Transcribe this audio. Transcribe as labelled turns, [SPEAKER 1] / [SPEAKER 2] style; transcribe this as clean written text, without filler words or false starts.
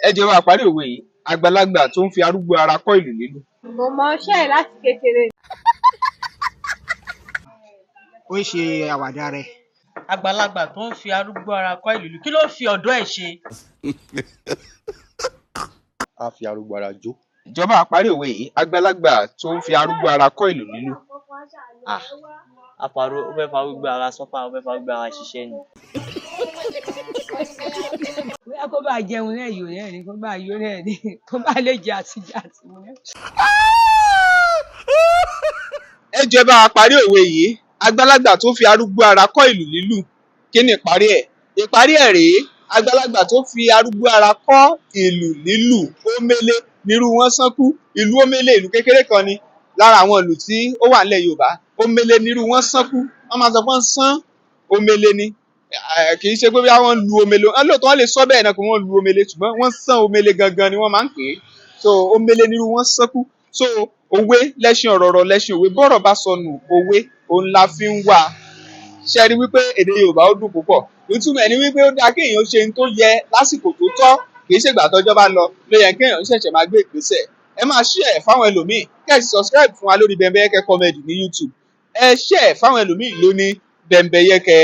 [SPEAKER 1] Ẹ jẹ́ wá parí òwe yìí. Àgbàlagbà tó ń fi arúgbó ara kọ́ ìlù lílù.
[SPEAKER 2] Mo mọ iṣẹ́ ẹ̀ láti kékeré.
[SPEAKER 3] Ó ń ṣe àwàdà rẹ̀.
[SPEAKER 4] Àgbàlagbà tó ń fi arúgbó ara kọ́ ìlù lílù. Kí ló fi ọ̀dọ́ ẹ̀ ṣe?
[SPEAKER 5] A fi arúgbó ara jó.
[SPEAKER 1] Ìjọba àparí òwe yìí. Àgbàlagbà tó ń fi arúgbó ara kọ́ ìlù lílù.
[SPEAKER 6] Àpàrọ̀ ó fẹ́ farúgbó ara sọ́fà, ó fẹ́ farúgbó ara ṣiṣẹ́ ni.
[SPEAKER 7] Bóyá kó bá jẹun náà yóò náà ni, kó bá yóò náà ni, kó bá lè jẹ àtijọ́ àti mu náà.
[SPEAKER 1] Ẹ jẹ́ bá wa parí òwe yìí. Àgbàlagbà tó fi arúgbó ara kọ́ ìlù lílù. Kí ni ìparí ẹ̀? Ìparí ẹ̀ rèé. Àgbàlagbà tó fi arúgbó ara kọ́ ìlù lílù. Omele nírú wọn sánkú. Ìlú omele ìlú kékeré kan ni lára àwọn ìlú tí ó wà nílẹ̀ Yorùbá. Omele nírú wọn sánkú. Wọ́n máa sọ pé wọ́n sán omele ni. Kì í ṣe pé bí wọ́n lu omele. Lóòótọ́ wọ́n lè sọ bẹ́ẹ̀ náà pé wọ́n lu omele, ṣùgbọ́n wọ́n sán omele gangan ni wọ́n máa ń pè é. So omele nírú wọn sánkú. So òwe lẹ́ṣin ọ̀rọ̀ lẹ́ṣin òwe. Bọ́rọ̀ bá sọnù òwe òun la fi ń wá. Ṣé ẹ rí wípé èdè Yorùbá ó dùn púpọ̀? Ìtumọ̀ ẹ̀ ni wípé ó dáa kéèyàn ṣe ohun tó yẹ lásìkò tó tọ́. Kì í ṣègbà tọ́jọ́ bá lọ ló yẹ kéèyàn ṣẹ̀ṣẹ̀ máa gbé ìgbésẹ̀. Ẹ máa share fáwọn ẹlòmíì. Kẹ́ ẹ sì subscribe fún wa lórí Bembeyeke Comedy ní YouTube. Ẹ share fáwọn ẹlòmíì lóní Bembeyeke.